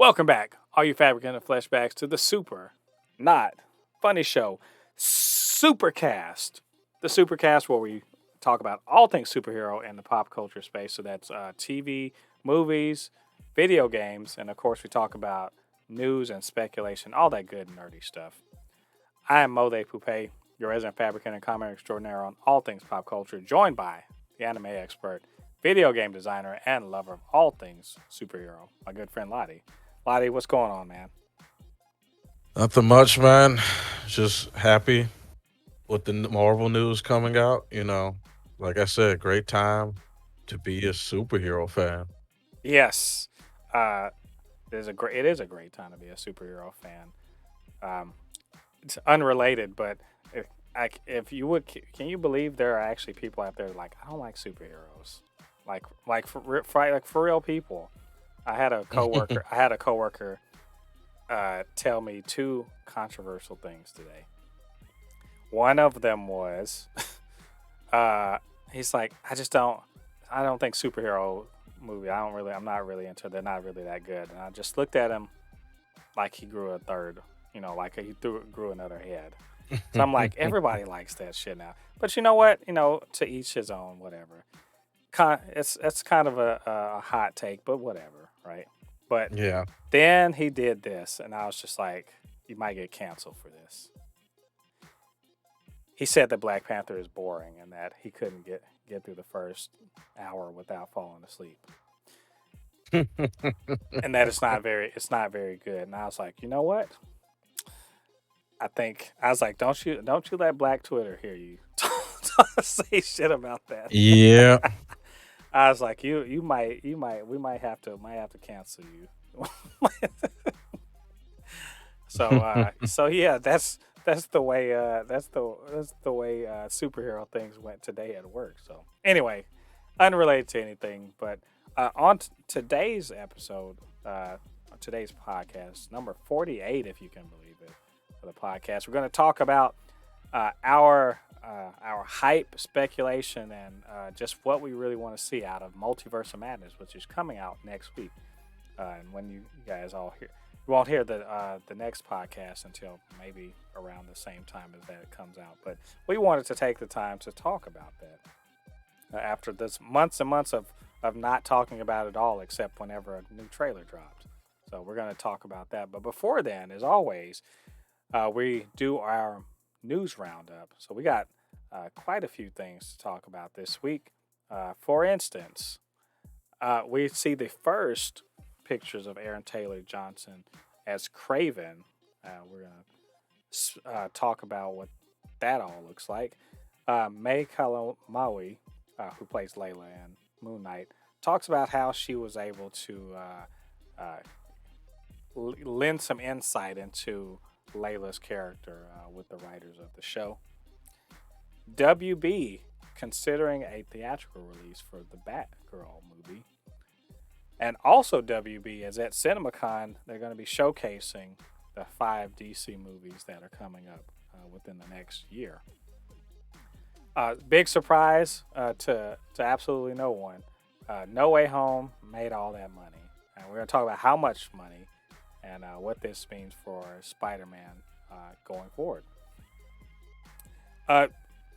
Welcome back, all you Fabricants and Fleshbags, to the super, not funny show, Supercast. The Supercast, where we talk about all things superhero in the pop culture space. So that's TV, movies, video games, and of course, we talk about news and speculation, all that good nerdy stuff. I am Mode Poupe, your resident fabricant and comment extraordinaire on all things pop culture, joined by the anime expert, video game designer, and lover of all things superhero, my good friend Ladi. Ladi, what's going on, man? Nothing much, man. Just happy with the Marvel news coming out. Like I said, great time to be a superhero fan. Yes, uh, it is a great time to be a superhero fan. Um, it's unrelated, but if you would, can you believe there are actually people out there like I don't like superheroes, like for real people. I had a coworker. I had a coworker tell me two controversial things today. One of them was, he's like, I don't think superhero movie. I'm not really into. They're not really that good. And I just looked at him like he grew a third. Like grew another head. So I'm like, everybody likes that shit now. But you know what? To each his own. Whatever. It's kind of a hot take, but whatever, right? But Yeah. then he did this, and I was just like, you might get canceled for this. He said that Black Panther is boring and that he couldn't get through the first hour without falling asleep, and that it's not very good. And I was like, you know what? I was like, don't you let Black Twitter hear you say shit about that. Yeah. I was like, we might have to cancel you. So yeah, that's the way that's the way superhero things went today at work. So anyway, unrelated to anything, but today's episode, today's podcast, number 48, if you can believe it, for the podcast, we're going to talk about our hype, speculation, and just what we really want to see out of Multiverse of Madness, which is coming out next week. And when you guys all hear, you won't hear the next podcast until maybe around the same time as that comes out. But we wanted to take the time to talk about that after this months and months of not talking about it all, except whenever a new trailer dropped. So we're going to talk about that. But before then, as always, we do our news roundup. So we got quite a few things to talk about this week. For instance, we see the first pictures of Aaron Taylor Johnson as Craven. We're going to talk about what that all looks like. May Kalamaui, who plays Layla in Moon Knight, talks about how she was able to lend some insight into Layla's character with the writers of the show. WB considering a theatrical release for the Batgirl movie. And also WB is at CinemaCon, they're going to be showcasing the 5 DC movies that are coming up within the next year. Big surprise to absolutely no one. No Way Home made all that money. And we're going to talk about how much money and what this means for Spider-Man going forward.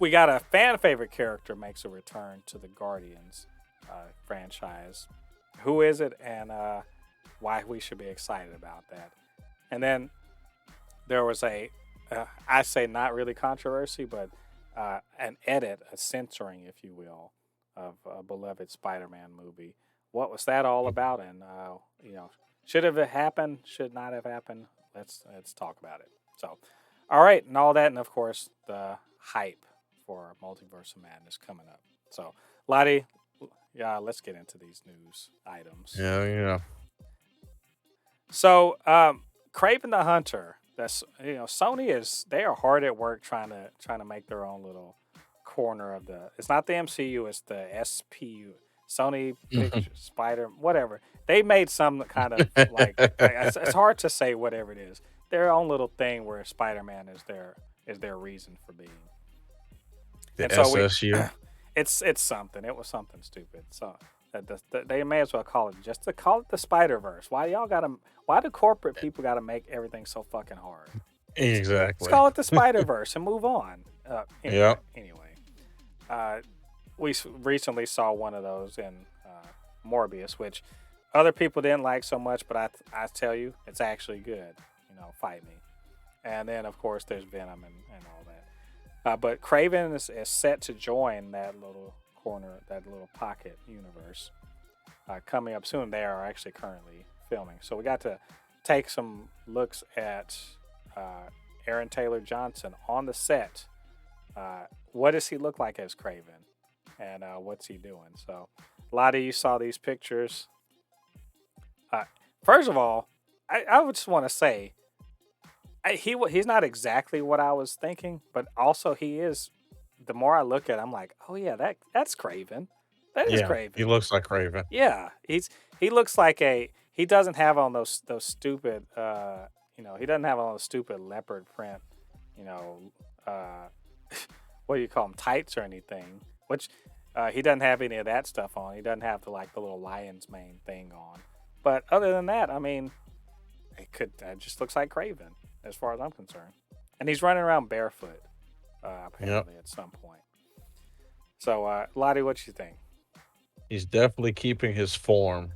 We got a fan favorite character makes a return to the Guardians franchise. Who is it, and why we should be excited about that? And then there was I say not really controversy, but an edit, a censoring, if you will, of a beloved Spider-Man movie. What was that all about? And should have it happened? Should not have happened? Let's talk about it. So, all right, and all that, and of course the hype for Multiverse of Madness coming up. So, Lottie, yeah, let's get into these news items. Yeah. So, Craven the Hunter. That's Sony they are hard at work trying to make their own little corner of the. It's not the MCU. It's the SPU. Sony Pictures, Spider, whatever. They made some kind of like it's hard to say whatever it is. Their own little thing where Spider-Man is their reason for being. The And so SSU. it's something. It was something stupid. So They may as well call it the Spider-Verse. Why do corporate people gotta make everything so fucking hard? Let's Exactly. call it the Spider-Verse and move on. Yep. Anyway, we recently saw one of those in Morbius, which other people didn't like so much, but I tell you, it's actually good. Fight me. And then of course there's Venom and all that. But Craven is set to join that little corner, that little pocket universe coming up soon. They are actually currently filming, so we got to take some looks at Aaron Taylor Johnson on the set. What does he look like as Craven, and what's he doing? So, Ladi, you saw these pictures. First of all, I would just want to say he's not exactly what I was thinking, but also he is. The more I look at it, I'm like, oh yeah, that's Craven. That is Yeah. Craven. He looks like Raven. Yeah, he looks like he doesn't have on those stupid he doesn't have on those stupid leopard print, you know, uh, what do you call them, tights or anything. Which he doesn't have any of that stuff on. He doesn't have the little lion's mane thing on. But other than that, I mean, it just looks like Craven as far as I'm concerned. And he's running around barefoot, apparently at some point. So, Lottie, what you think? He's definitely keeping his form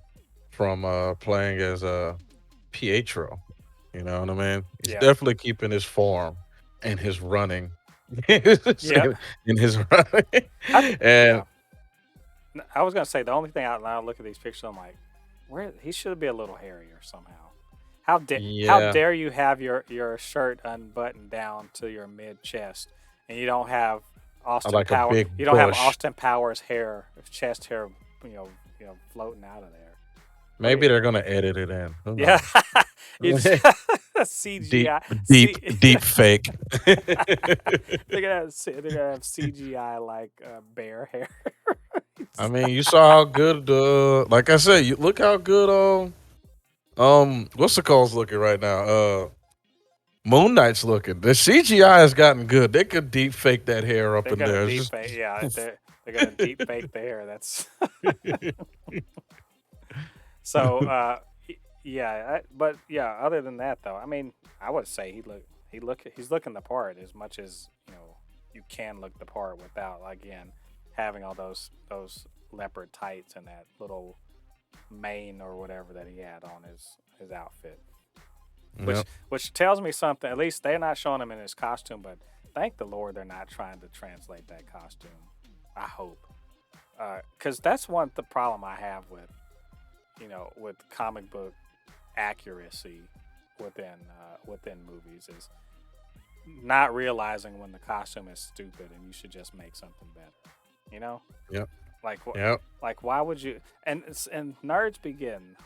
from playing as Pietro. You know what I mean? He's Yeah. definitely keeping his form and his running. In Yeah. his running. And Yeah. I was gonna say the only thing I look at these pictures, I'm like, where he should be a little hairier somehow. How yeah, dare you have your shirt unbuttoned down to your mid chest, and you don't have I like a big You don't have bush. Austin Powers chest hair, floating out of there. Maybe they're gonna edit it in. Who Yeah, knows? it's deep, CGI. deep fake. They're gonna have CGI like bear hair. I mean, you saw how good. Like I said, you look how good. What's the calls looking right now? Moon Knight's looking. The CGI has gotten good. They could deep fake that hair up They're in gonna there. It's deep just fake. Yeah, they're gonna deep fake the hair. That's so. But yeah. Other than that, though, I mean, I would say he's looking the part as much as you can look the part without again having all those leopard tights and that little mane or whatever that he had on his outfit. Yep. Which tells me something. At least they're not showing him in his costume, but thank the Lord they're not trying to translate that costume. I hope, because that's the problem I have with with comic book accuracy within movies is not realizing when the costume is stupid and you should just make something better. Yep. Like Yep. like why would you and nerds be getting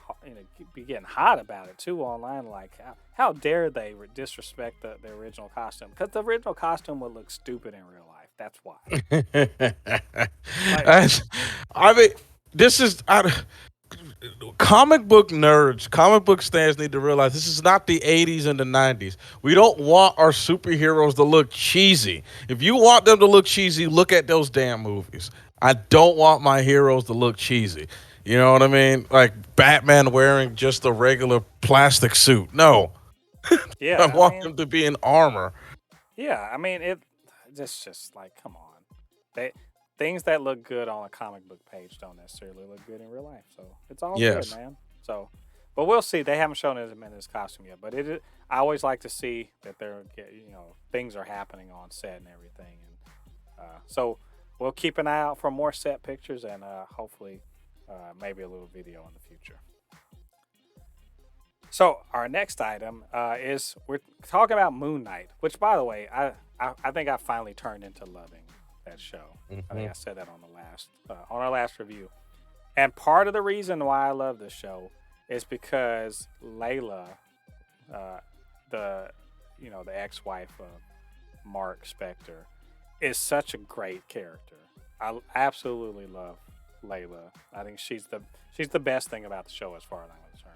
hot about it too online, like how dare they disrespect the original costume, because the original costume would look stupid in real life. That's why. I mean, this is comic book nerds, comic book stands need to realize this is not the 80s and the 90s. We don't want our superheroes to look cheesy. If you want them to look cheesy, look at those damn movies. I don't want my heroes to look cheesy. You know what I mean? Like Batman wearing just a regular plastic suit. No. Yeah, I I want mean, them to be in armor. yeah, I mean it. Just like, come on, they things that look good on a comic book page don't necessarily look good in real life. So it's all good, Yes. man. So, but we'll see. They haven't shown him in his costume yet, but I always like to see that things are happening on set and everything, and so we'll keep an eye out for more set pictures and hopefully maybe a little video in the future. So our next item is we're talking about Moon Knight, which, by the way, I think I finally turned into loving that show. I think I said that on our last review, and part of the reason why I love this show is because Layla, the the ex-wife of Mark Spector, is such a great character. I absolutely love Layla. I think she's the best thing about the show as far as I'm concerned.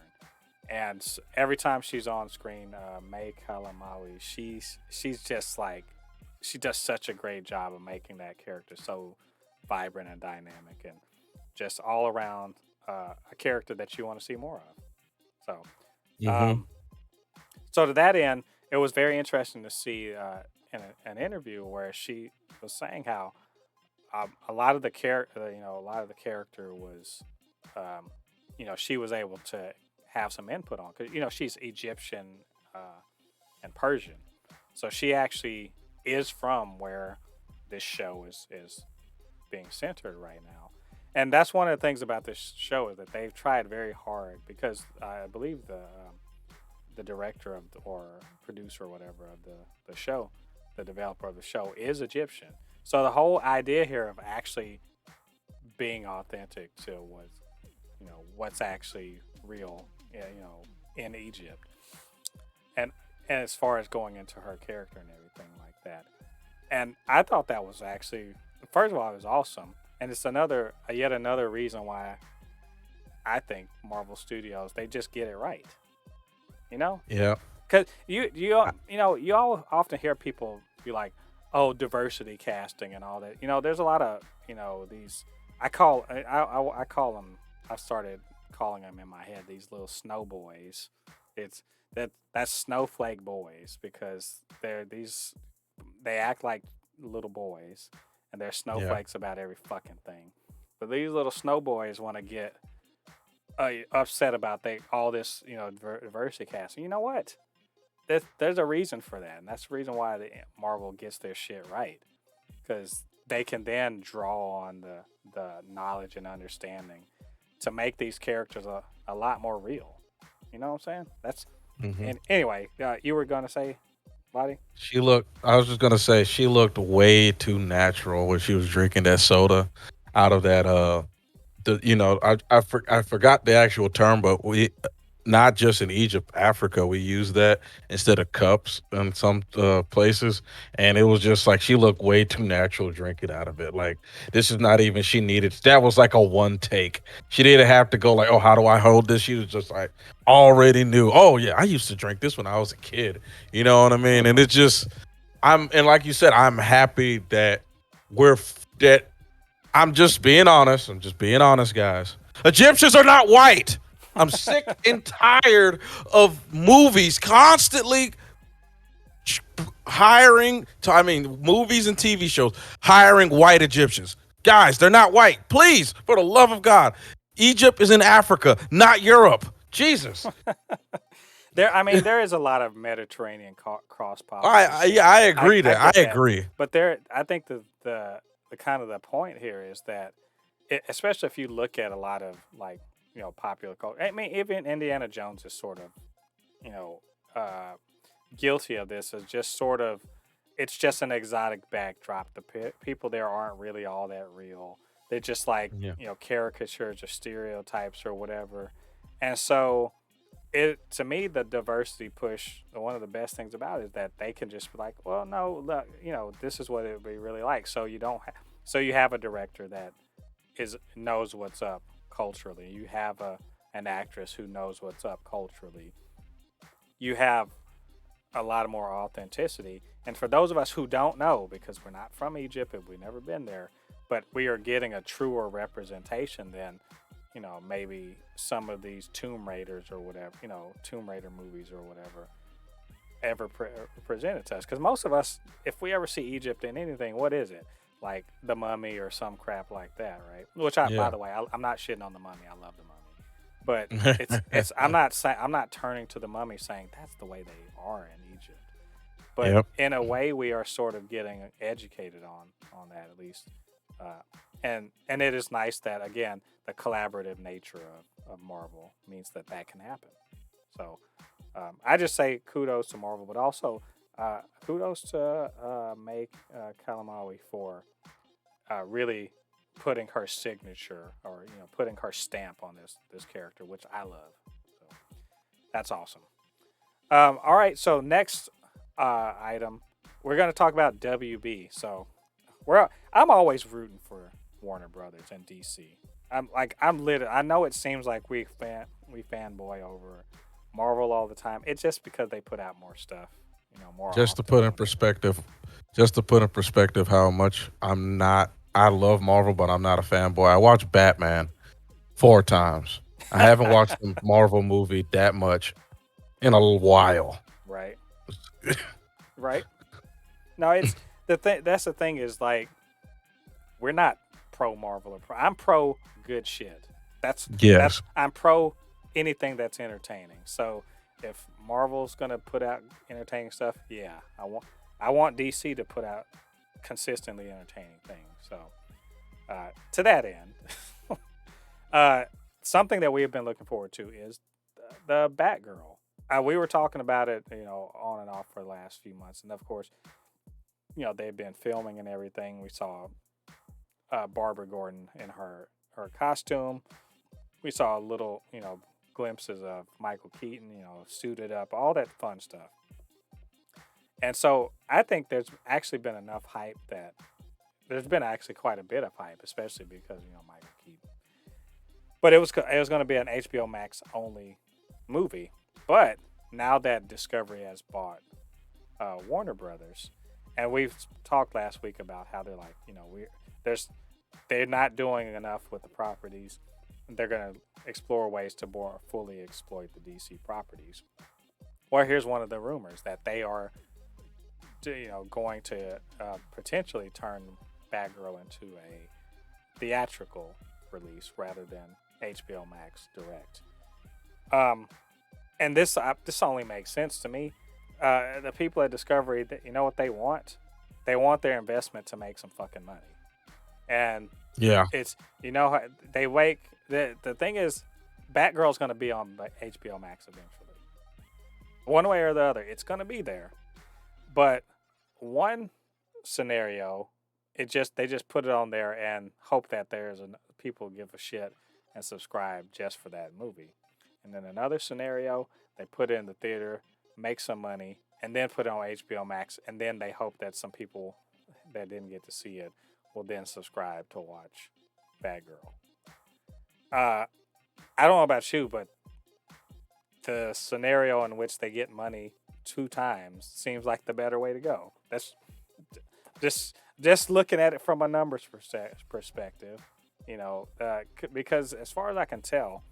And every time she's on screen, May Kalamawi, she's just like, she does such a great job of making that character so vibrant and dynamic. And just all around a character that you want to see more of. So, Mm-hmm. so to that end, it was very interesting to see in an interview where she was saying how a lot of the character, a lot of the character was, um, she was able to have some input on because she's Egyptian uh, and Persian, so she actually is from where this show is being centered right now. And that's one of the things about this show is that they've tried very hard because I believe the director of or producer or whatever of the show, the developer of the show is Egyptian. So the whole idea here of actually being authentic to what's actually real, in Egypt, and and as far as going into her character and everything like that. And I thought that was actually, first of all, it was awesome, and it's yet another reason why I think Marvel Studios they just get it right. You know, Yeah. because you all often hear people be like, "Oh, diversity casting and all that." There's a lot of these. I call them. I started calling them in my head these little snow boys. It's that's snowflake boys because they act like little boys and they're Yeah. snowflakes about every fucking thing. But these little snow boys want to get upset about all this diversity casting. You know what? There's a reason for that, and that's the reason why the Marvel gets their shit right, because they can then draw on the knowledge and understanding to make these characters a lot more real. You know what I'm saying? Mm-hmm. And anyway, you were gonna say, Lottie? She looked. I was just gonna say she looked way too natural when she was drinking that soda out of that. I forgot the actual term, but we not just in Egypt, Africa, we use that instead of cups in some places, and it was just like she looked way too natural drinking out of it. Like this is not even she needed. That was like a one take. She didn't have to go like, oh, how do I hold this? She was just like already knew. Oh yeah, I used to drink this when I was a kid. You know what I mean? And it's just and like you said, I'm happy that that I'm just being honest. I'm just being honest, guys. Egyptians are not white. I'm sick and tired of movies constantly movies and TV shows hiring white Egyptians. Guys, they're not white. Please, for the love of God. Egypt is in Africa, not Europe. Jesus. There is a lot of Mediterranean cross pollination. I I agree I that. get I that, agree. but I think the kind of the point here is that, especially if you look at a lot of like popular culture. I mean, even Indiana Jones is sort of you know uh, guilty of this. Is just sort of it's just an exotic backdrop. The people there aren't really all that real. They're just like Yeah. caricatures or stereotypes or whatever, and so it to me the diversity push one of the best things about it is that they can just be like, well, no, look, this is what it would be really like, so so you have a director that is knows what's up culturally, you have an actress who knows what's up culturally, you have a lot more authenticity, and for those of us who don't know because we're not from Egypt and we've never been there, but we are getting a truer representation than maybe some of these Tomb Raiders or whatever, Tomb Raider movies or whatever ever presented to us. Because most of us, if we ever see Egypt in anything, what is it? Like the Mummy or some crap like that, right? Which by Yeah. the way, I'm not shitting on the Mummy. I love the Mummy, but it's I'm not turning to the Mummy saying that's the way they are in Egypt. But Yep. in a way, we are sort of getting educated on that at least, uh, and it is nice that again the collaborative nature of Marvel means that can happen. So I just say kudos to Marvel, but also kudos to Make Kalamawi for really putting her signature or putting her stamp on this character, which I love. So that's awesome. All right, so next item, we're going to talk about WB. So I'm always rooting for Warner Brothers and DC. I'm literally. I know it seems like we fanboy over Marvel all the time. It's just because they put out more stuff, more just to often put in or whatever. perspective, just to put in perspective how much I'm not. I love Marvel, but I'm not a fanboy. I watched Batman 4 times. I haven't watched a Marvel movie that much in a while. Right. Right. No, it's the thing. That's the thing is like we're not pro Marvel or pro. I'm pro good shit. That's Yes. I'm pro anything that's entertaining. So if Marvel's gonna put out entertaining stuff, yeah, I want DC to put out consistently entertaining things. So to that end, uh, something that we have been looking forward to is the Batgirl. We were talking about it, on and off for the last few months, and of course, they've been filming and everything. We saw Barbara Gordon in her costume. We saw little, glimpses of Michael Keaton, suited up, all that fun stuff. And so I think there's actually been enough hype that there's been actually quite a bit of hype, especially because Michael Keaton. But it was going to be an HBO Max only movie. But now that Discovery has bought Warner Brothers, and we've talked last week about how they're like, they're not doing enough with the properties. They're going to explore ways to more fully exploit the DC properties. Well, here's one of the rumors that they are, going to potentially turn Batgirl into a theatrical release rather than HBO Max direct. And this only makes sense to me. The people at Discovery, you know what they want? They want their investment to make some fucking money. And Yeah. it's how they wake. The thing is, Batgirl's going to be on HBO Max eventually, one way or the other. It's going to be there. But one scenario, they just put it on there and hope that people give a shit and subscribe just for that movie. And then another scenario, they put it in the theater, make some money, and then put it on HBO Max, and then they hope that some people that didn't get to see it will then subscribe to watch Batgirl. I don't know about you, but the scenario in which they get money 2 times seems like the better way to go. That's just looking at it from a numbers perspective, because as far as I can tell,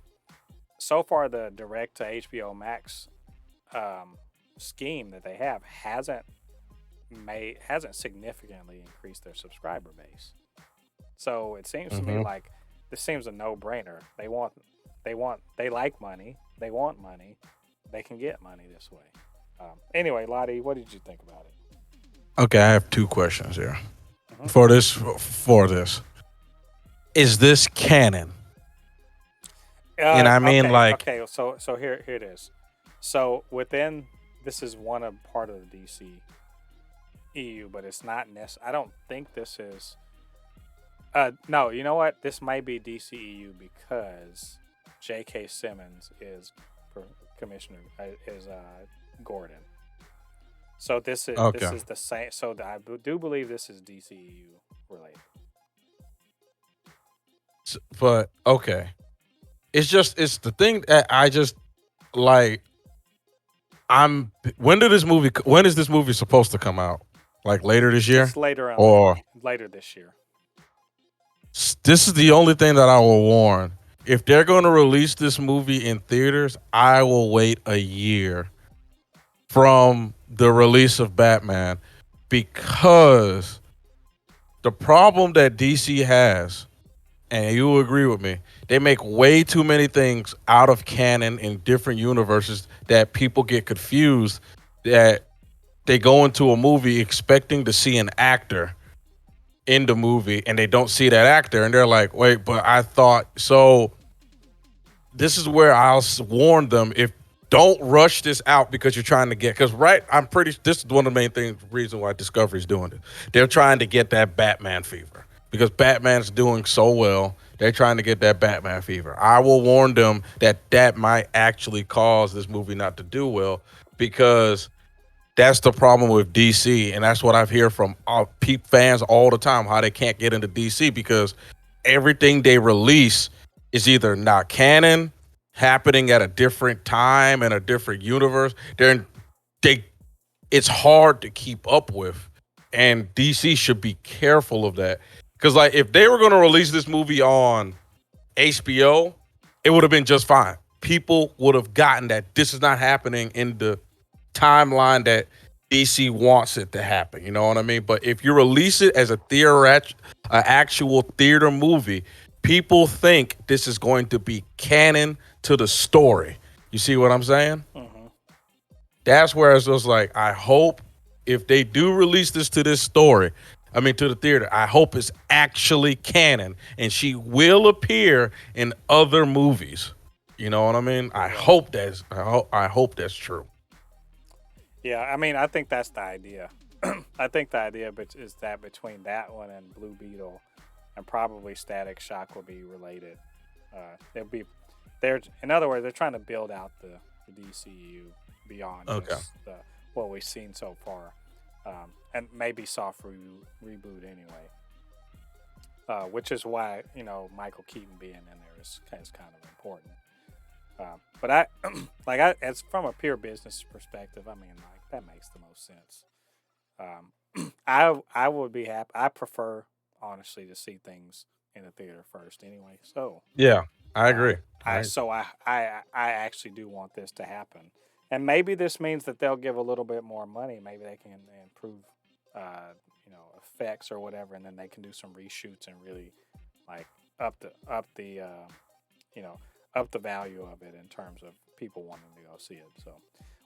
so far the direct to HBO Max scheme that they have hasn't significantly increased their subscriber base. So it seems to me Hmm. like this seems a no-brainer. They like money. They want money. They can get money this way. Anyway, Lottie, what did you think about it? Okay, I have 2 questions here. Hmm. For this, is this canon? And I mean, Okay, like, okay. So here it is. So within this is one of part of the DC EU, but it's not necessary. I don't think this is. No, you know what? This might be DCEU because J.K. Simmons is commissioner is Gordon. So this okay. is the same. So do believe this is DCEU related. But okay, it's the thing that I just like. When is this movie supposed to come out? Like later this year, It's later on, or later this year. this is the only thing that I will warn. If they're going to release this movie in theaters, I will wait a year from the release of Batman, because the problem that DC has, and you will agree with me, they make way too many things out of canon in different universes that people get confused, that they go into a movie expecting to see an actor in the movie and they don't see that actor and they're like, wait, but I thought so. This is where I'll warn them, if don't rush this out because you're trying to get, because I'm pretty, this is one of the main things, reason why Discovery's doing it. They're trying to get that Batman fever because Batman's doing so well. They're trying to get that Batman fever. I will warn them that that might actually cause this movie not to do well, because that's the problem with DC, and that's what I've heard from fans all the time, how they can't get into DC because everything they release is either not canon, happening at a different time in a different universe. They it's hard to keep up with, and DC should be careful of that, Because like if they were going to release this movie on HBO, it would have been just fine. People would have gotten that this is not happening in the timeline that DC wants it to happen. You know what I mean? But if you release it as a actual theater movie, people think this is going to be canon to the story. You see what I'm saying? Mm-hmm. That's where it's just like, I hope if they do release this to this story, I mean to the theater, I hope it's actually canon and she will appear in other movies. You know what I mean? I hope that's true. Yeah, I mean, I think that's the idea. I think the idea is that between that one and Blue Beetle, and probably Static Shock will be related. They'll be, in other words, they're trying to build out the DCU beyond just what we've seen so far, and maybe soft reboot anyway. Which is why Michael Keaton being in there is kind of important. But as from a pure business perspective, I mean, like that makes the most sense. I would be happy. I prefer honestly to see things in the theater first, anyway. So Yeah, I agree. I actually do want this to happen, and maybe this means that they'll give a little bit more money. Maybe they can improve, effects or whatever, and then they can do some reshoots and really like up the value of it in terms of people wanting to go see it. So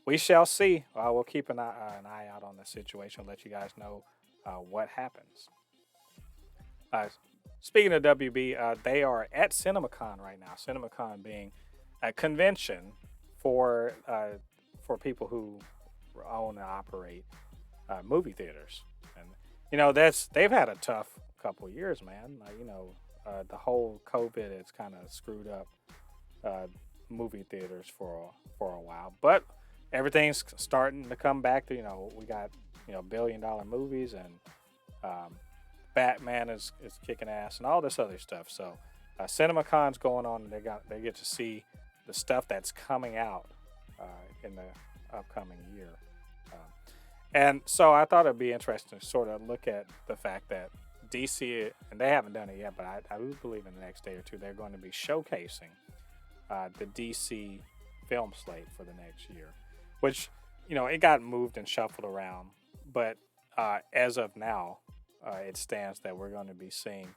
we shall see. We'll keep an eye out on the situation. Let you guys know what happens. Speaking of WB, they are at CinemaCon right now. CinemaCon being a convention for people who own and operate movie theaters, and they've had a tough couple of years, man. The whole COVID has kind of screwed up movie theaters for a while, but everything's starting to come back to we got $1 billion movies, and Batman is kicking ass and all this other stuff. So CinemaCon's going on, and they get to see the stuff that's coming out in the upcoming year. And so I thought it'd be interesting to sort of look at the fact that DC, and they haven't done it yet, but I do believe in the next day or two they're going to be showcasing the DC film slate for the next year, which it got moved and shuffled around, but as of now, it stands that we're going to be seeing.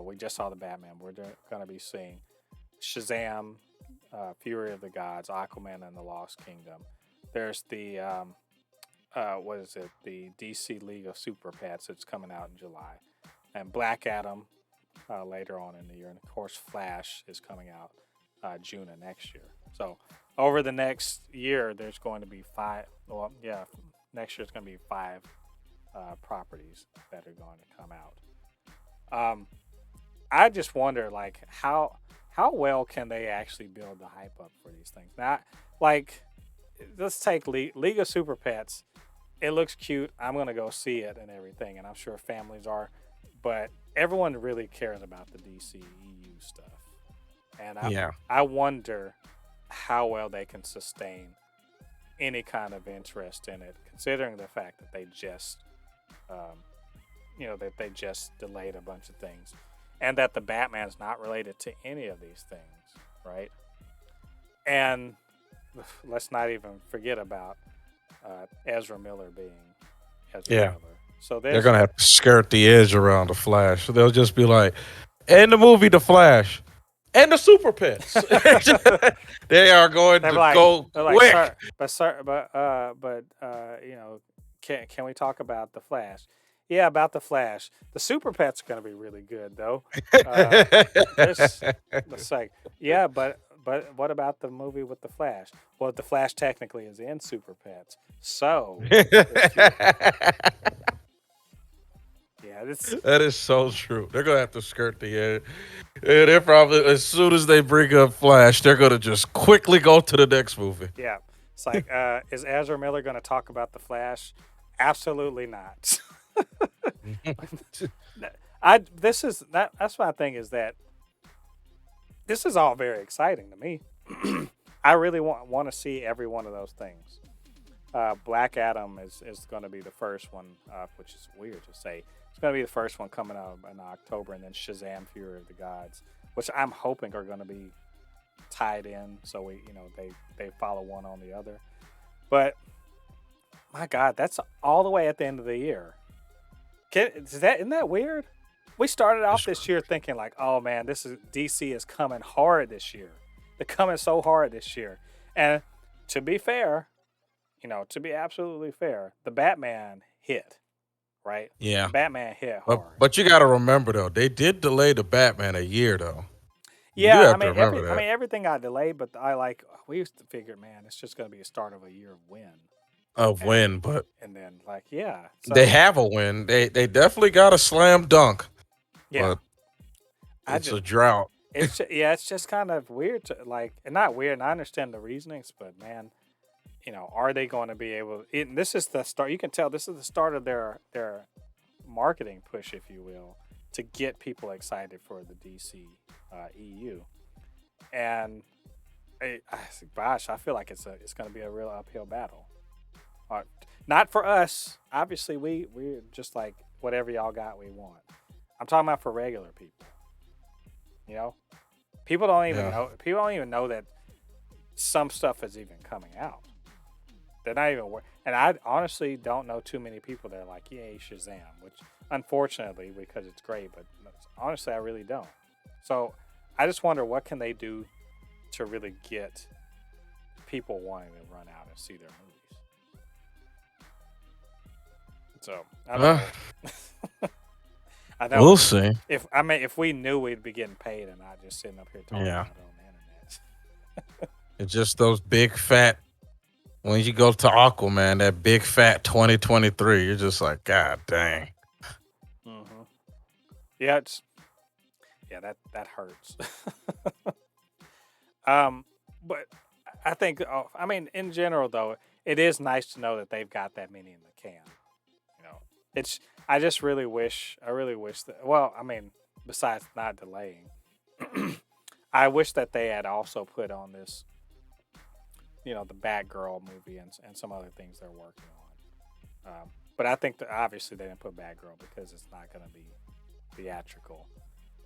We just saw the Batman. We're going to be seeing Shazam, Fury of the Gods, Aquaman and the Lost Kingdom. There's the the DC League of Super Pets that's coming out in July, and Black Adam later on in the year, and of course Flash is coming out June of next year. So over the next year, there's going to be next year it's going to be 5 properties that are going to come out. I just wonder, like, how well can they actually build the hype up for these things? Now, like, let's take League of Super Pets. It looks cute. I'm going to go see it and everything, and I'm sure families are. But everyone really cares about the DC EU stuff. And I wonder how well they can sustain any kind of interest in it, considering the fact that they just, delayed a bunch of things, and that the Batman's not related to any of these things, right? And let's not even forget about Ezra Miller being Ezra Miller. So they're gonna have to skirt the edge around the Flash. So they'll just be like, in the movie The Flash, and the Super Pets. They are going to go quick. Can we talk about The Flash? Yeah, about The Flash. The Super Pets are going to be really good, though. It's like, yeah, but what about the movie with The Flash? Well, The Flash technically is in Super Pets. So, that is so true. They're going to have to skirt the edge. And they're probably, as soon as they bring up Flash, they're going to just quickly go to the next movie. Yeah. It's like, is Ezra Miller going to talk about The Flash? Absolutely not. That's my thing, is that this is all very exciting to me. I really want to see every one of those things. Black Adam is going to be the first one, which is weird to say. It's going to be the first one coming out in October, and then Shazam: Fury of the Gods, which I'm hoping are going to be tied in, so they follow one on the other. But my God, that's all the way at the end of the year. Isn't that weird? We started off this year thinking like, oh man, DC is coming hard this year. They're coming so hard this year. And to be fair, to be absolutely fair, the Batman hit, right? Yeah. The Batman hit hard. But you got to remember though, they did delay the Batman a year though. You Yeah, have to remember that. everything got delayed, but we used to figure, man, it's just going to be a start of a year of win. But and then yeah, so, they have a win. They definitely got a slam dunk. Yeah, but it's a drought. It's just kind of weird to and not weird. And I understand the reasonings, but man, are they going to be able? This is the start. You can tell this is the start of their marketing push, if you will, to get people excited for the DC EU. And gosh, I feel like it's going to be a real uphill battle. Not for us. Obviously, we're just like whatever y'all got, we want. I'm talking about for regular people. People don't even know. People don't even know that some stuff is even coming out. They're not even. And I honestly don't know too many people that are like, "Yay, Shazam!" Which, unfortunately, because it's great, but honestly, I really don't. So, I just wonder what can they do to really get people wanting to run out and see their movies. So I don't know. I know. We'll see. If we knew we'd be getting paid and not just sitting up here talking about it on the internet. It's just those big fat. When you go to Aquaman, that big fat 2023, you're just like, God dang. Mm-hmm. Yeah, that hurts. But I think, in general though, it is nice to know that they've got that many in the can. I really wish that, besides not delaying, I wish that they had also put on this, the Batgirl movie and some other things they're working on. But I think that obviously they didn't put Batgirl because it's not going to be theatrical.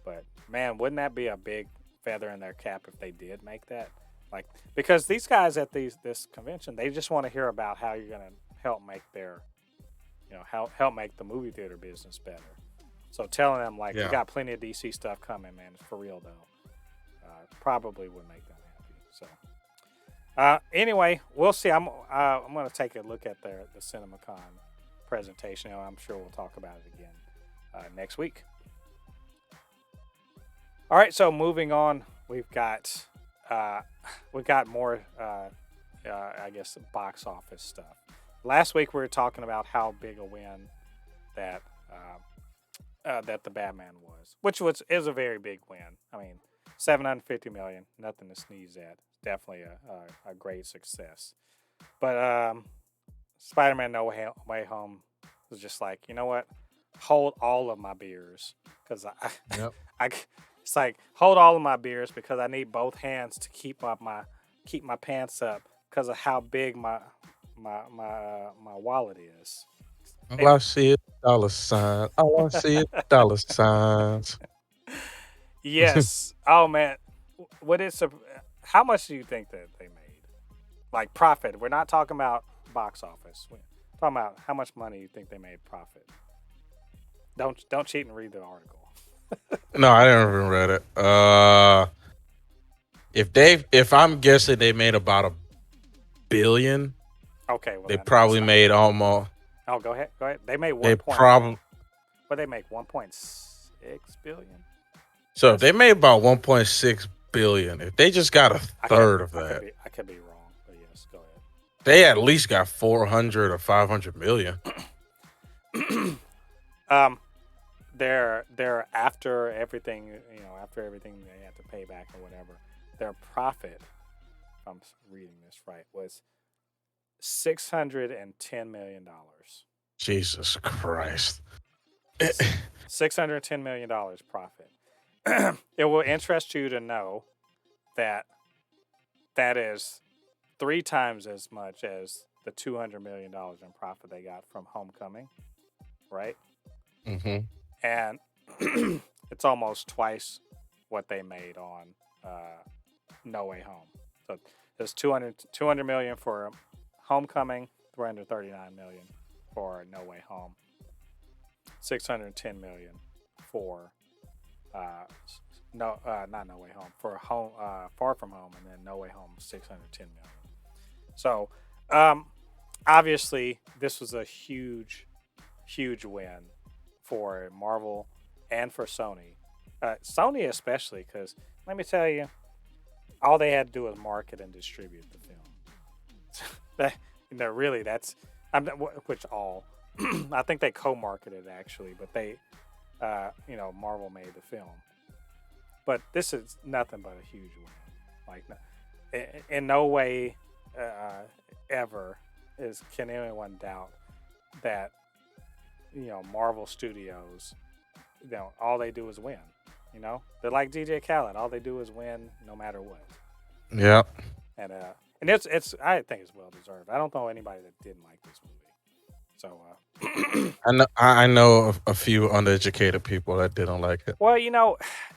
But man, wouldn't that be a big feather in their cap if they did make that? Because these guys at this convention, they just want to hear about how you're going to help make their help make the movie theater business better. So telling them we got plenty of DC stuff coming, man, for real though, probably would make them happy. So anyway, we'll see. I'm going to take a look at the CinemaCon presentation. I'm sure we'll talk about it again next week. All right, so moving on, we've got more I guess box office stuff. Last week we were talking about how big a win that the Batman was, which is a very big win. $750 million, nothing to sneeze at. Definitely a great success. But Spider-Man: No Way Home was just like, you know what? Hold all of my beers because it's like hold all of my beers because I need both hands to keep my pants up because of how big my wallet is. All I see is dollar signs. All I see is dollar signs. Yes. Oh man, how much do you think that they made? Profit. We're not talking about box office. We're talking about how much money you think they made profit. Don't cheat and read the article. No, I didn't even read it. If I'm guessing they made about $1 billion. Okay, well they probably made almost. Oh, go ahead. They made one. But they make 1.6 billion. So if they made about 1.6 billion, if they just got a third of that, I could be wrong, but yes, go ahead. They at least got 400 or 500 million. They're after everything, after everything they had to pay back or whatever, their profit, if I'm reading this right, was $610 million. Jesus Christ. $610 million profit. It will interest you to know that is 3 times as much as the $200 million in profit they got from Homecoming, right? Mm-hmm. And it's almost twice what they made on No Way Home. So there's 200 million for Homecoming, 339 million for No Way Home, 610 million for not No Way Home, for Home Far From Home, and then No Way Home 610 million. So obviously this was a huge win for Marvel and for Sony. Sony especially, because let me tell you, all they had to do was market and distribute the film. Really, that's which all. I think they co-marketed actually, but they, Marvel made the film. But this is nothing but a huge win. Like, in no way ever can anyone doubt that Marvel Studios, all they do is win. They're like DJ Khaled. All they do is win, no matter what. Yeah. And it's I think it's well deserved. I don't know anybody that didn't like this movie. So I know a few uneducated people that didn't like it. well,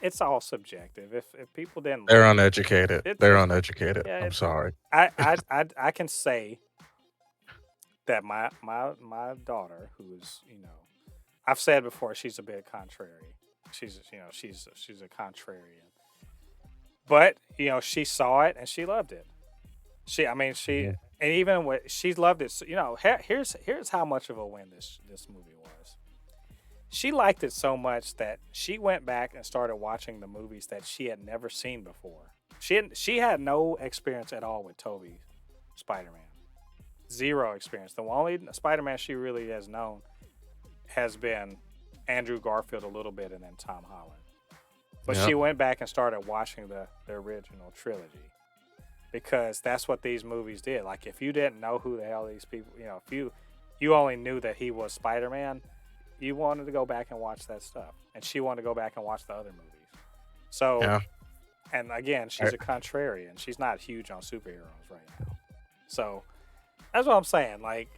it's all subjective. If people didn't, They're like uneducated. They're uneducated. Yeah, I'm sorry. I can say that my daughter, who's I've said before, she's a bit contrary. She's a contrarian, but she saw it and she loved it. And even what she loved it. So, here's how much of a win this movie was. She liked it so much that she went back and started watching the movies that she had never seen before. She had no experience at all with Tobey Spider-Man. Zero experience. The only Spider-Man she really has known has been Andrew Garfield a little bit, and then Tom Holland. But she went back and started watching the original trilogy, because that's what these movies did. Like, if you didn't know who the hell these people, if you only knew that he was Spider-Man, you wanted to go back and watch that stuff. And she wanted to go back and watch the other movies. So, and again, she's a contrarian. She's not huge on superheroes right now. So, that's what I'm saying. Like,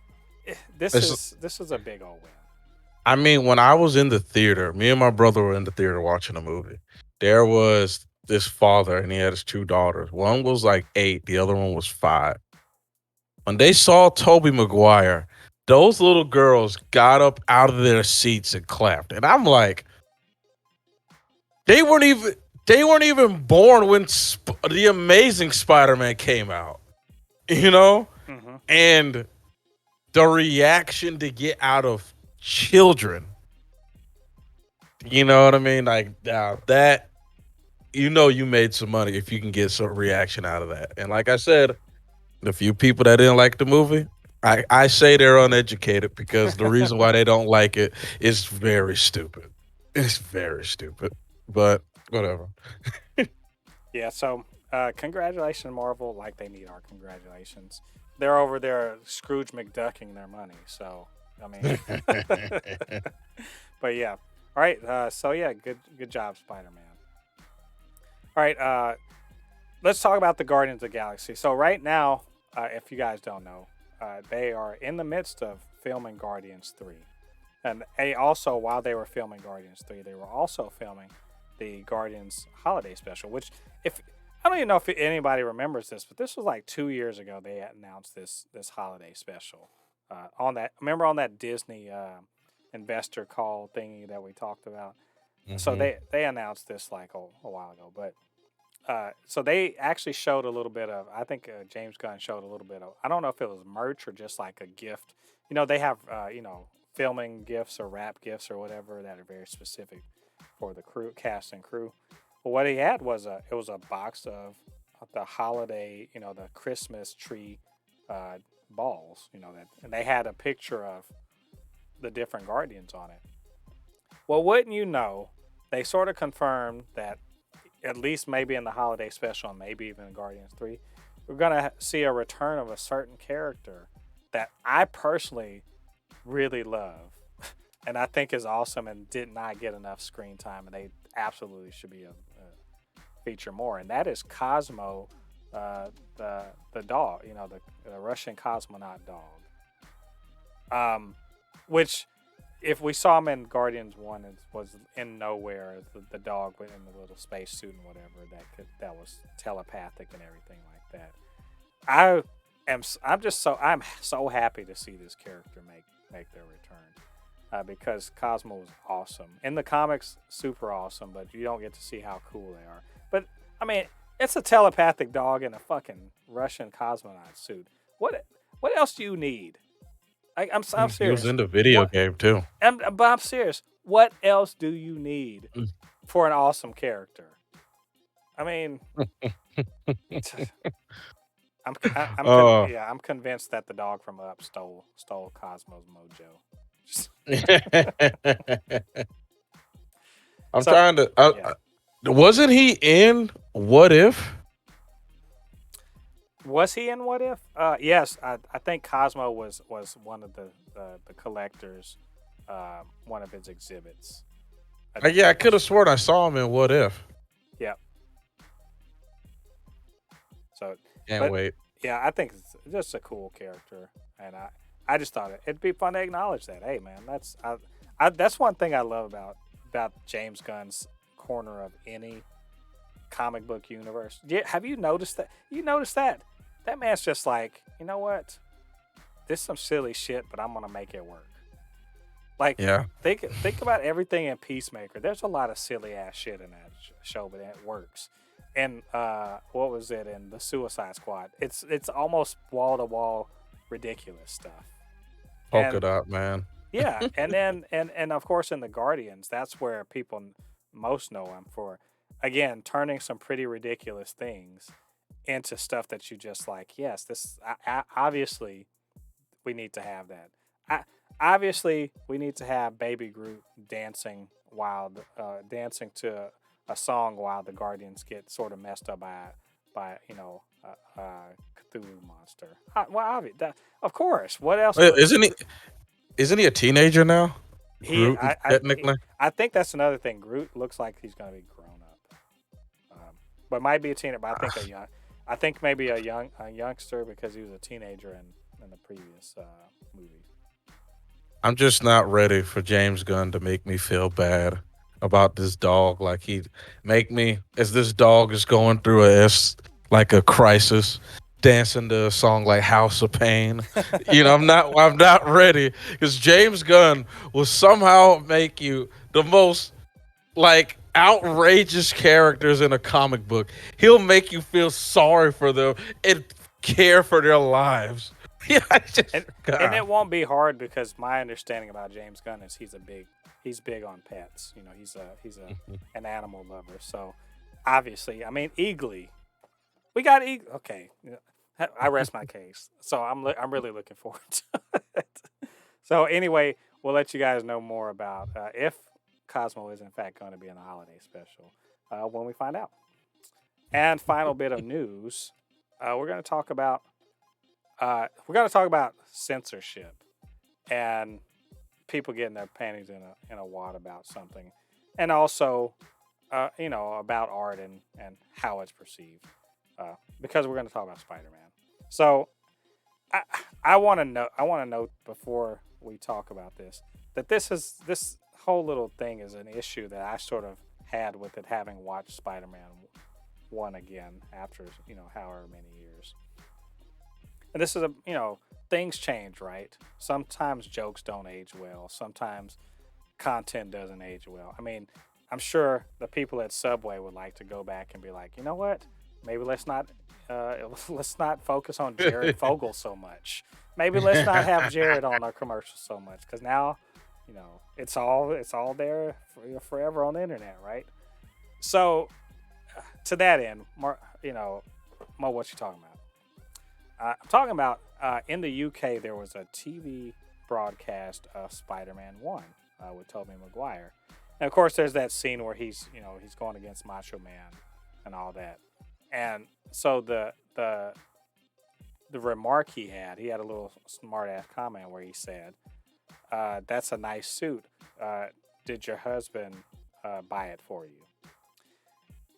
this is a big old win. I mean, when I was in the theater, me and my brother were in the theater watching a movie. There was this father, and he had his two daughters. One was like 8, the other one was 5. When they saw Tobey Maguire, those little girls got up out of their seats and clapped. And I'm like, they weren't even born when the Amazing Spider-Man came out. Mm-hmm. And the reaction to get out of children, you know what I mean? Like, that, you made some money if you can get some reaction out of that. And like I said, the few people that didn't like the movie, I say they're uneducated, because the reason why they don't like it is very stupid. It's very stupid, but whatever. Yeah, so congratulations, Marvel. Like, they need our congratulations. They're over there Scrooge McDucking their money. So, I mean, but yeah. All right. So yeah, good job, Spider-Man. All right. Let's talk about the Guardians of the Galaxy. So right now, if you guys don't know, they are in the midst of filming Guardians 3. And also, while they were filming Guardians 3, they were also filming the Guardians Holiday Special, which, I don't even know if anybody remembers this, but this was like 2 years ago they announced this holiday special. On that Disney investor call thingy that we talked about. Mm-hmm. So they announced this like a while ago, but so they actually showed a little bit of, I think James Gunn showed a little bit of, I don't know if it was merch or just like a gift. They have, filming gifts or wrap gifts or whatever that are very specific for the cast and crew. But what he had was it was a box of the holiday, the Christmas tree balls, and they had a picture of the different Guardians on it. Well, wouldn't you know, they sort of confirmed that at least maybe in the holiday special, and maybe even in Guardians 3, we're going to see a return of a certain character that I personally really love and I think is awesome and did not get enough screen time, and they absolutely should be a feature more. And that is Cosmo the dog, the Russian cosmonaut dog. Which if we saw him in Guardians 1, it was in nowhere the dog went in the little space suit and whatever that was telepathic and everything like that. I'm so happy to see this character make their return, because Cosmo was awesome in the comics, super awesome, but you don't get to see how cool they are. But I mean, it's a telepathic dog in a fucking Russian cosmonaut suit. What else do you need? I'm serious. He was in the video game too. But I'm serious. What else do you need for an awesome character? I mean, I'm convinced that the dog from Up stole Cosmo's mojo. Trying to. Wasn't he in What If? Was he in What If? Yes, I think Cosmo was one of the collectors, one of his exhibits. I could have sworn I saw him in What If. Yep. So can't wait. Yeah, I think it's just a cool character, and I just thought it'd be fun to acknowledge that. Hey, man, that's one thing I love about James Gunn's corner of any comic book universe. Have you noticed that? You noticed that? That man's just like, you know what? This is some silly shit, but I'm gonna make it work. Like, think about everything in Peacemaker. There's a lot of silly ass shit in that show, but it works. And what was it in the Suicide Squad? It's almost wall to wall ridiculous stuff. Polka dot man. Yeah, and then and of course in the Guardians, that's where people most know him for. Again, turning some pretty ridiculous things into stuff that you just like. Yes, this obviously we need to have that. Obviously, we need to have Baby Groot dancing to a song while the Guardians get sort of messed up by Cthulhu monster. Of course. What else? Isn't he a teenager now? Groot, technically. I think that's another thing. Groot looks like he's going to be grown up, but might be a teenager. But I think maybe a youngster because he was a teenager in the previous movie. I'm just not ready for James Gunn to make me feel bad about this dog. Like he make me, as this dog is going through a crisis, dancing to a song like House of Pain. I'm not ready, because James Gunn will somehow make you the most like outrageous characters in a comic book. He'll make you feel sorry for them and care for their lives. And it won't be hard, because my understanding about James Gunn is he's big on pets. He's an animal lover. So obviously, I mean, Eagly. We got Eagly. Okay, I rest my case. So I'm really looking forward to it. So anyway, we'll let you guys know more about if Cosmo is in fact going to be in the holiday special when we find out. And final bit of news, we're going to talk about censorship and people getting their panties in a wad about something, and also about art and how it's perceived, because we're going to talk about Spider-Man. So I want to note before we talk about this that this whole little thing is an issue that I sort of had with it, having watched Spider-Man 1 again after however many years. And this is things change, right? Sometimes jokes don't age well. Sometimes content doesn't age well. I mean, I'm sure the people at Subway would like to go back and be like, you know what? Maybe let's not focus on Jared Fogle so much. Maybe let's not have Jared on our commercials so much, because now, it's all there forever on the internet, right? So, to that end, Mo, what you talking about? I'm talking about in the UK there was a TV broadcast of Spider-Man 1 with Tobey Maguire, and of course there's that scene where he's going against Macho Man and all that, and so the remark he had a little smart ass comment where he said, "That's a nice suit. Did your husband buy it for you?"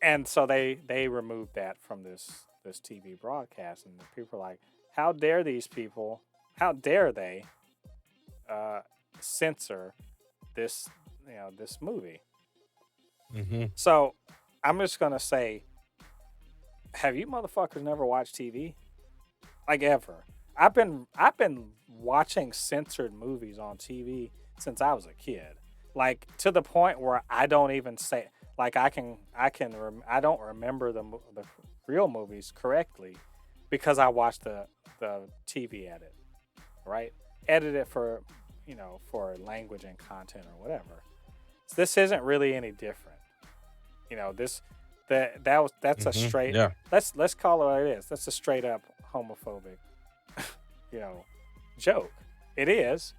And so they removed that from this this TV broadcast, and the people are like, how dare these people? How dare they uh, censor this this movie? Hmm. So I'm just gonna say, have you motherfuckers never watched TV? Like ever? I've been watching censored movies on TV since I was a kid. Like to the point where I don't even say like I don't remember the real movies correctly because I watched the TV edit, right? Edit it for for language and content or whatever. So this isn't really any different. This that's a Hmm. straight Yeah. let's call it what it is. That's a straight up homophobic you know joke. It is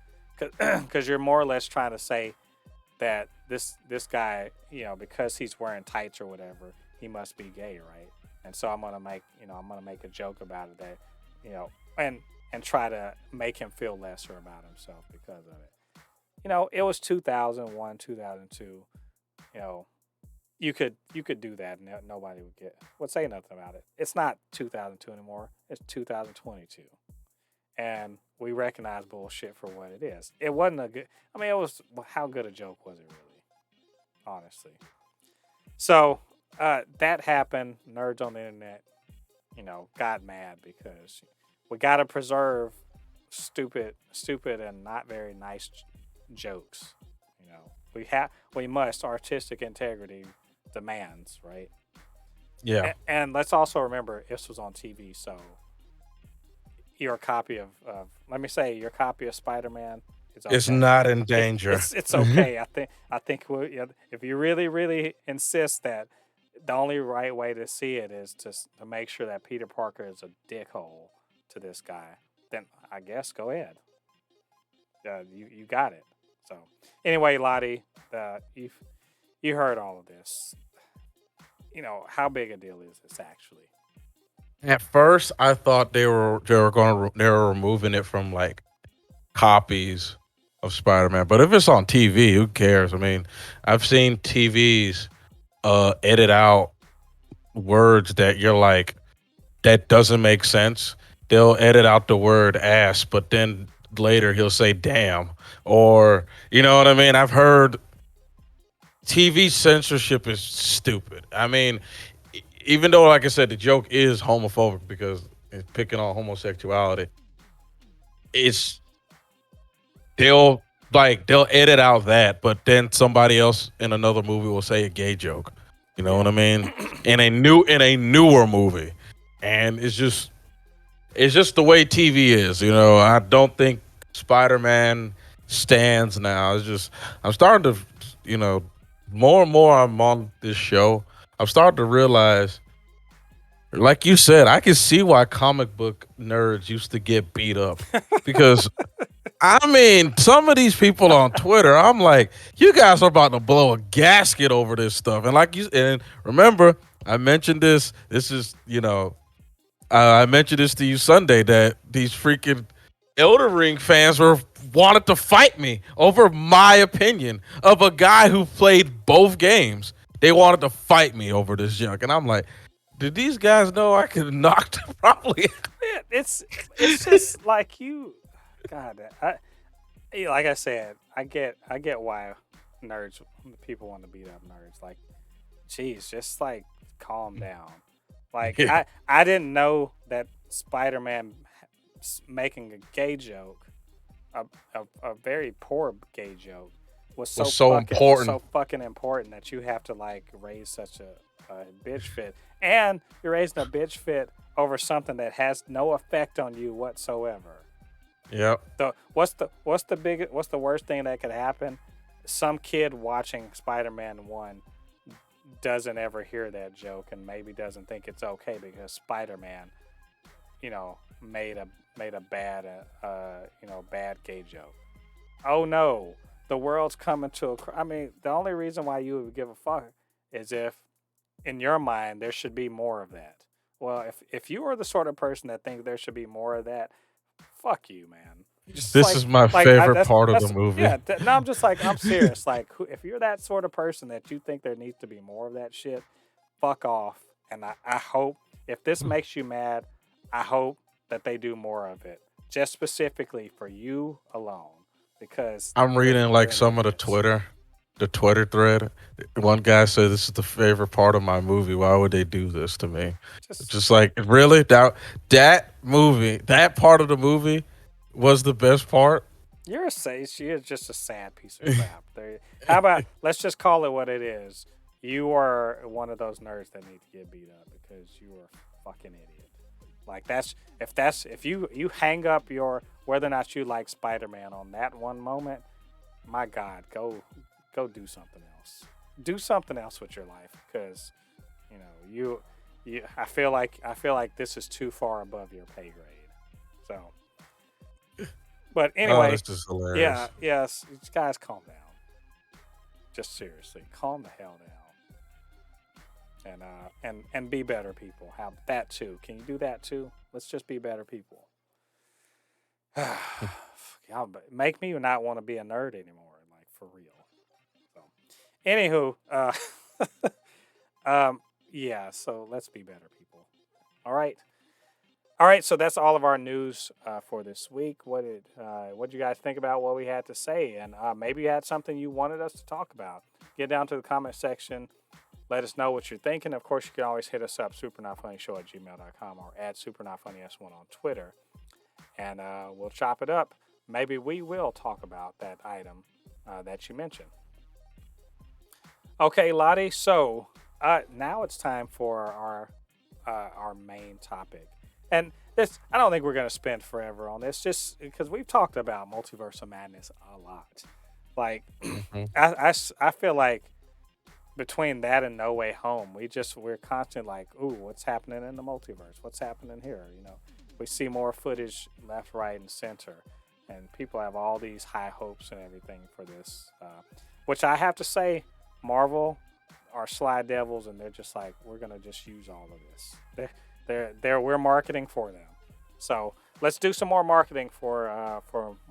because you're more or less trying to say that this guy, because he's wearing tights or whatever, he must be gay, right? And so I'm gonna make a joke about it that, you know, and try to make him feel lesser about himself because of it. It was 2001, 2002. You know, you could do that and nobody would say nothing about it. It's not 2002 anymore. It's 2022, and we recognize bullshit for what it is. It wasn't a good. I mean, it was. How good a joke was it really? Honestly. So that happened. Nerds on the internet, got mad because we got to preserve stupid and not very nice jokes. We must. Artistic integrity demands, right? Yeah. And let's also remember this was on TV, so your copy let me say your copy of Spider-Man is It's okay. not in It, danger. it's okay. I think if you really insist that the only right way to see it is to make sure that Peter Parker is a dickhole to this guy, then I guess go ahead. You got it. So anyway, Lottie, you heard all of this. How big a deal is this actually? At first, I thought they were removing it from like copies of Spider-Man. But if it's on TV, who cares? I mean, I've seen TVs edit out words that you're like that doesn't make sense. They'll edit out the word ass, but then later he'll say damn, or you know what I mean? I've heard TV censorship is stupid. I mean, even though like I said the joke is homophobic because it's picking on homosexuality, it's they'll they'll edit out that, but then somebody else in another movie will say a gay joke. You know what Yeah. I mean? In a newer movie, and it's just the way TV is. I don't think Spider Man stands now. It's just I'm starting to you know more and more I'm on this show. I'm starting to realize, like you said, I can see why comic book nerds used to get beat up because I mean, some of these people on Twitter, I'm like, you guys are about to blow a gasket over this stuff. And remember, I mentioned this. This is, I mentioned this to you Sunday that these freaking Elder Ring fans were wanted to fight me over my opinion of a guy who played both games. They wanted to fight me over this junk, and I'm like, did these guys know I could knock them probably? It's just like you. God, like I said, I get why people want to beat up nerds. Like, geez, just like calm down. Like Yeah, I didn't know that Spider-Man making a gay joke, a, a very poor gay joke, was was so important. so fucking important that you have to like raise such a bitch fit, and you're raising a bitch fit over something that has no effect on you whatsoever. Yep. What's the worst thing that could happen? Some kid watching Spider-Man 1 doesn't ever hear that joke and maybe doesn't think it's okay because Spider-Man, made a bad bad gay joke. Oh no, the world's coming to I mean, the only reason why you would give a fuck is if in your mind there should be more of that. Well, if you are the sort of person that thinks there should be more of that, fuck you, man. Just This is my favorite part of the movie. yeah. No, I'm just like I'm serious. Like, if you're that sort of person that you think there needs to be more of that shit, fuck off. And I hope If this makes you mad, I hope that they do more of it, just specifically for you alone, because I'm you're reading you're like an some of idiot. the Twitter thread. One guy said this is the favorite part of my movie. Why would they do this to me? Just Just like really that movie, that part of the movie was the best part. you're just a sad piece of crap. There. How about let's just call it what it is. You are one of those nerds that need to get beat up because you are a fucking idiot. Like if you hang up your whether or not you like Spider-Man on that one moment, my God, go do something else. Do something else with your life because you know you I feel like this is too far above your pay grade. So, but Oh, anyway, this is yeah, hilarious. yes, guys, calm down. Just seriously, calm the hell down and be better people. How that too? Can you do that too? Let's just be better people. Y'all make me not want to be a nerd anymore, like for real. So, anywho, um, yeah. So let's be better people. All right. All right, so that's all of our news for this week. What did you guys think about what we had to say? And maybe you had something you wanted us to talk about. Get down to the comment section. Let us know what you're thinking. Of course, you can always hit us up, supernotfunnyshow@gmail.com or at supernotfunnys1 on Twitter. And we'll chop it up. Maybe we will talk about that item that you mentioned. Okay, Lottie, so now it's time for our main topic. And this, I don't think we're going to spend forever on this, just because we've talked about Multiverse of Madness a lot. Like, Mhm. I feel like between that and No Way Home, we're constant like, ooh, what's happening in the multiverse? What's happening here? We see more footage left, right, and center, and people have all these high hopes and everything for this. Which I have to say, Marvel are sly devils, and they're just like, we're gonna just use all of this. We're marketing for them. So let's do some more marketing for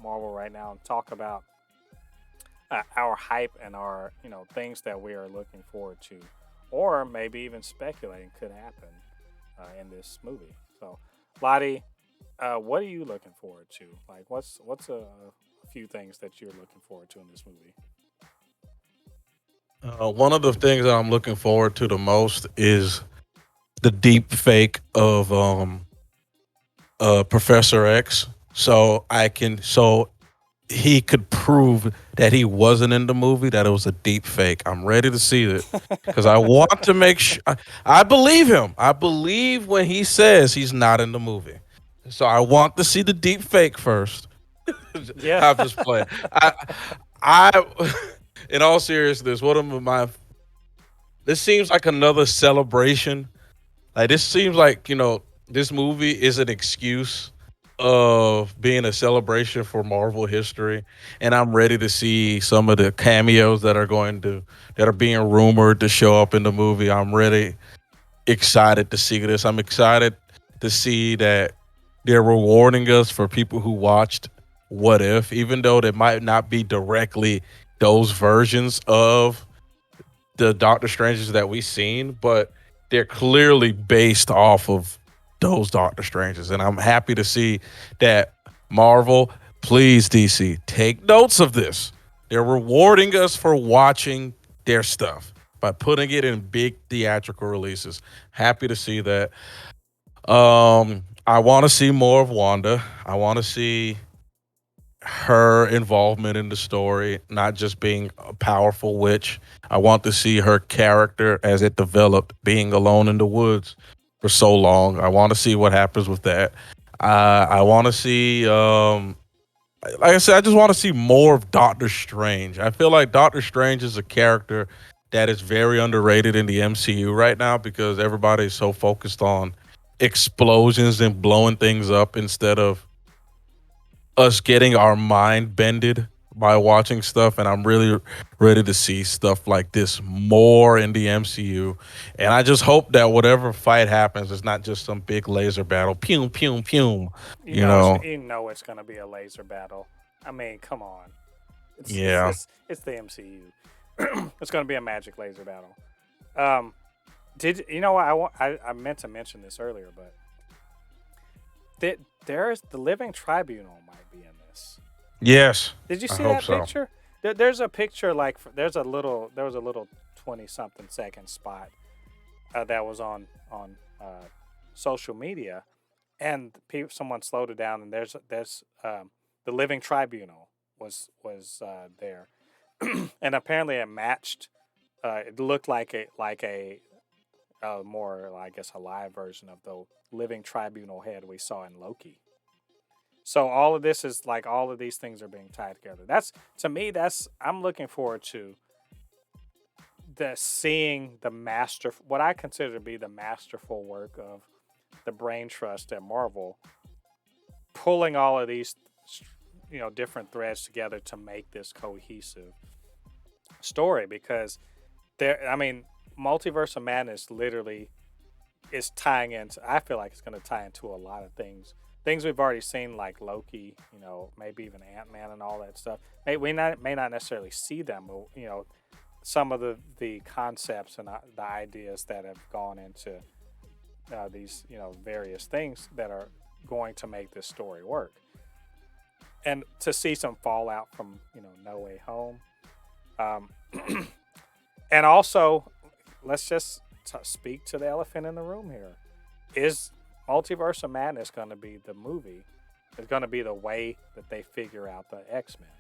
Marvel right now and talk about our hype and our things that we are looking forward to, or maybe even speculating could happen in this movie. So, Lottie, what are you looking forward to? Like, what's a few things that you're looking forward to in this movie? One of the things that I'm looking forward to the most is the deep fake of Professor X, so he could prove that he wasn't in the movie, that it was a deep fake. I'm ready to see it because I want to make sure. I believe him. I believe when he says he's not in the movie. So I want to see the deep fake first. Yeah. I'm just playing. I, in all seriousness, one of my. This seems like another celebration. Like this seems like this movie is an excuse of being a celebration for Marvel history, and I'm ready to see some of the cameos that are being rumored to show up in the movie. I'm really excited to see this. I'm excited to see that they're rewarding us for people who watched What If, even though they might not be directly those versions of the Doctor Stranges that we've seen, but they're clearly based off of those Doctor Stranges. And I'm happy to see that Marvel, please, DC, take notes of this. They're rewarding us for watching their stuff by putting it in big theatrical releases. Happy to see that. I want to see more of Wanda. I want to see her involvement in the story, not just being a powerful witch. I want to see her character as it developed, being alone in the woods for so long. I want to see what happens with that. I want to see, like I said, I just want to see more of Doctor Strange. I feel like Doctor Strange is a character that is very underrated in the MCU right now because everybody's so focused on explosions and blowing things up instead of us getting our mind bended by watching stuff, and I'm really ready to see stuff like this more in the MCU. And I just hope that whatever fight happens is not just some big laser battle. Pew pew pew. you You know it's know. you know it's gonna be a laser battle. I mean, come on. It's Yeah. it's the MCU. It's gonna be a magic laser battle. Um, Did you know? I meant to mention this earlier, but there's the Living Tribunal might be in this. Yes, Did you I see hope that so. picture? There's a picture like there was a little 20-something second spot that was on social media, and someone slowed it down, and there's the Living Tribunal was there, and apparently it matched. It looked like a more, I guess, a live version of the Living Tribunal head we saw in Loki. So all of this is like all of these things are being tied together. That's to me. That's I'm looking forward to seeing the master, what I consider to be the masterful work of the brain trust at Marvel, pulling all of these, different threads together to make this cohesive story. Because I mean, Multiverse of Madness literally is tying into. I feel like it's going to tie into a lot of things we've already seen, like Loki, maybe even Ant-Man and all that stuff. May not necessarily see them, but some of the concepts and the ideas that have gone into these various things that are going to make this story work, and to see some fallout from No Way Home, um, and also let's just speak to the elephant in the room here. Is Multiverse of Madness going to be the movie? Is going to be the way that they figure out the X-Men?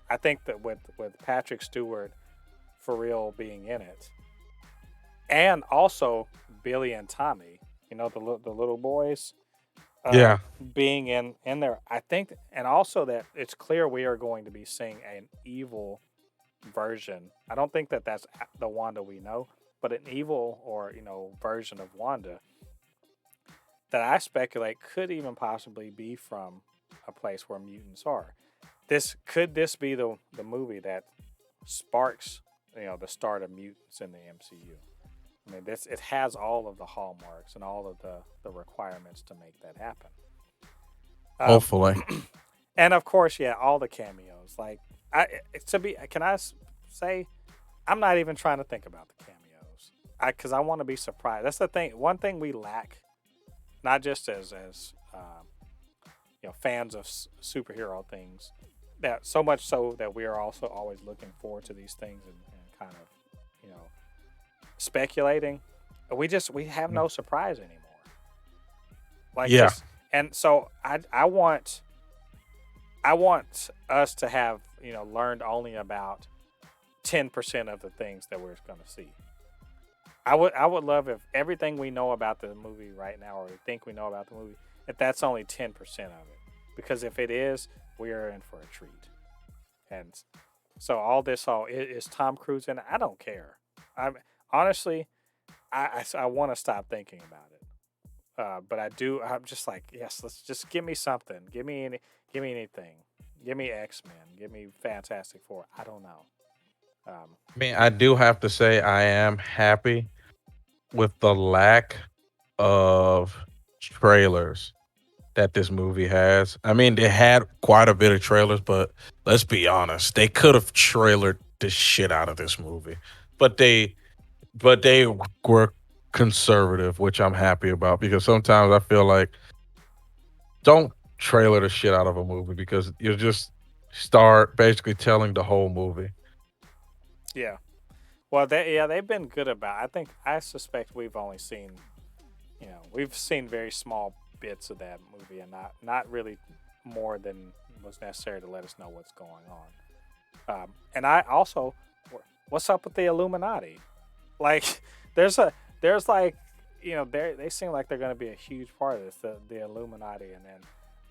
I think that with Patrick Stewart for real being in it, and also Billy and Tommy, the little boys, uh, Yeah, being in there. I think, and also that it's clear we are going to be seeing an evil version. I don't think that that's the Wanda we know, but an evil or version of Wanda that I speculate could even possibly be from a place where mutants are. This be the movie that sparks the start of mutants in the MCU? I mean, it has all of the hallmarks and all of the requirements to make that happen. Um, hopefully. and of course, yeah, all the cameos. Like, I to be, can I say, I'm not even trying to think about the cameos, because I want to be surprised. That's the thing. One thing we lack, not just as fans of superhero things, that so much so that we are also always looking forward to these things, and kind of speculating. We have no surprise anymore. Like, Yeah, just, and so I want us to have learned only about 10% of the things that we're going to see. I would love if everything we know about the movie right now, or we think we know about the movie, if that's only 10% of it. Because if it is, we are in for a treat. And so all is Tom Cruise in it? I don't care. I'm honestly, I want to stop thinking about it. But I do. I'm just like, yes, let's just give me something. Give me anything. Give me X-Men. Give me Fantastic Four. I don't know. Um, I mean, I do have to say I am happy with the lack of trailers that this movie has. I mean, they had quite a bit of trailers, but let's be honest, they could have trailered the shit out of this movie. But they were conservative, which I'm happy about, because sometimes I feel like don't trailer the shit out of a movie because you just start basically telling the whole movie. yeah. Well, they've been good about. I suspect we've only seen we've seen very small bits of that movie, and not really more than was necessary to let us know what's going on. And I also, what's up with the Illuminati? Like, there's like, they seem like they're going to be a huge part of this, the Illuminati, and then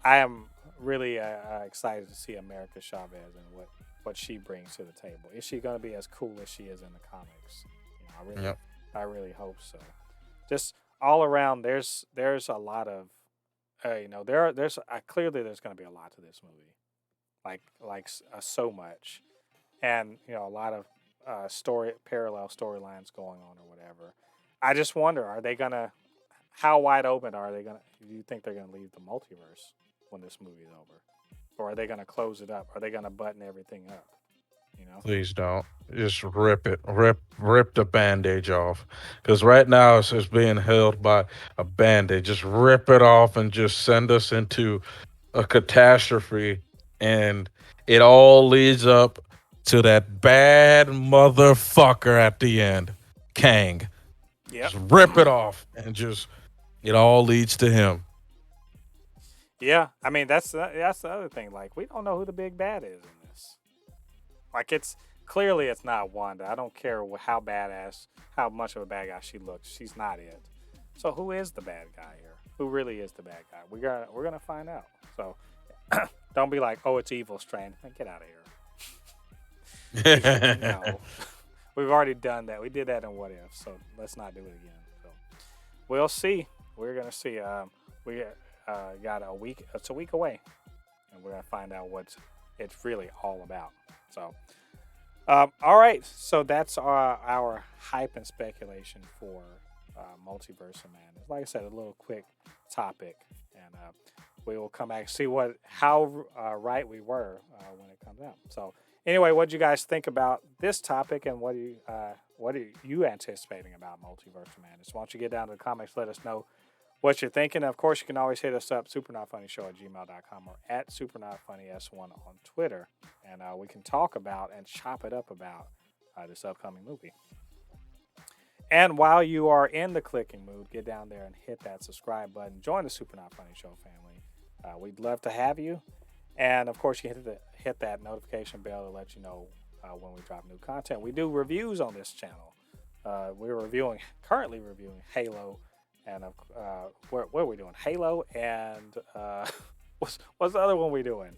I am really excited to see America Chavez and what she brings to the table. Is she going to be as cool as she is in the comics? Yep. I really hope so. Just all around, there's a lot of, clearly there's going to be a lot to this movie, so much, and a lot of parallel storylines going on or whatever. I just wonder, are they gonna, how wide open are they gonna? Do you think they're gonna leave the multiverse when this movie's over, or are they gonna close it up? Are they gonna button everything up? You know. Please don't. Just rip it. Rip the bandage off. Because right now it's being held by a bandage. Just rip it off and just send us into a catastrophe. And it all leads up to that bad motherfucker at the end. Kang. Yep. Just rip it off and just it all leads to him. Yeah. I mean, that's the other thing. Like, we don't know who the big bad is in this. Like, it's clearly it's not Wanda. I don't care how badass, how much of a bad guy she looks. She's not it. So who is the bad guy here? Who really is the bad guy? We're gonna find out. So don't be like, oh, it's Evil Strand. Get out of here. No, we've already done that. We did that in What If, so let's not do it again. So we'll see. We're gonna see. We got a week. It's a week away, and we're gonna find out what it's really all about. So, all right. So that's our hype and speculation for Multiverse of Madness. Like I said, a little quick topic, and we will come back and see how right we were when it comes out. So, anyway, what do you guys think about this topic, and what are you anticipating about Multiverse of Madness? Why don't you get down to the comments, let us know what you're thinking. Of course, you can always hit us up, supernotfunnyshow@gmail.com or at supernotfunnys1 on Twitter, and we can talk about and chop it up about this upcoming movie. And while you are in the clicking mood, get down there and hit that subscribe button. Join the Super Not Funny Show family. We'd love to have you. And, of course, you hit that notification bell to let you know when we drop new content. We do reviews on this channel. We're currently reviewing Halo. And what are we doing? Halo and what's the other one we doing?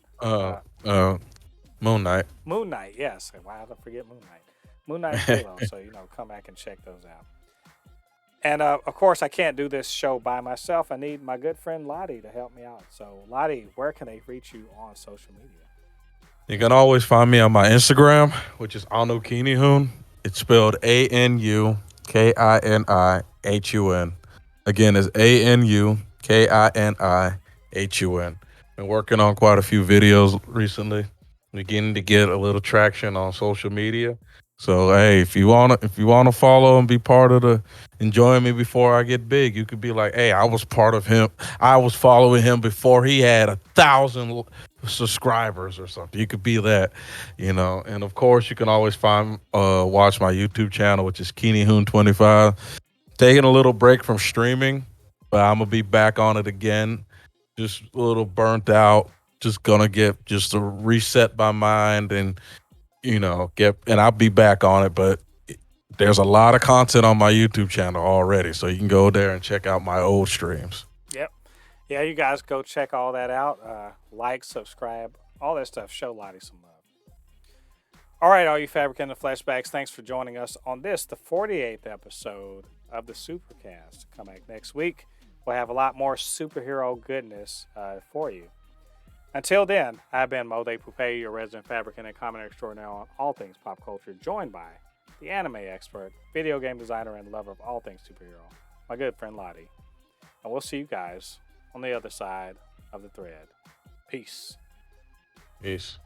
Moon Knight. Moon Knight, yes. Why did I forget Moon Knight? Moon Knight Halo. So come back and check those out. And of course, I can't do this show by myself. I need my good friend Ladi to help me out. So Ladi, where can they reach you on social media? You can always find me on my Instagram, which is Anukinihun. It's spelled ANUKINIHUN. Again, it's ANUKINIHUN. Been working on quite a few videos recently. Beginning to get a little traction on social media. So hey, if you wanna follow and be part of the enjoying me before I get big, you could be like, hey, I was part of him. I was following him before he had 1,000 subscribers or something. You could be that, And of course, you can always watch my YouTube channel, which is KeeneyHoon25. Taking a little break from streaming, but I'm gonna be back on it again. Just a little burnt out. Just gonna get just to reset my mind and I'll be back on it. But there's a lot of content on my YouTube channel already, so you can go there and check out my old streams. Yep. Yeah, you guys go check all that out. Like, subscribe, all that stuff. Show Lottie some love. All right, all you Fabricans and Fleshbags, thanks for joining us on the 48th episode of the Supercast. Come back next week. We'll have a lot more superhero goodness for you. Until then, I've been Mode Poupée, your resident fabricant and commenter extraordinaire on all things pop culture, joined by the anime expert, video game designer, and lover of all things superhero, my good friend Lottie. And we'll see you guys on the other side of the thread. Peace. Peace.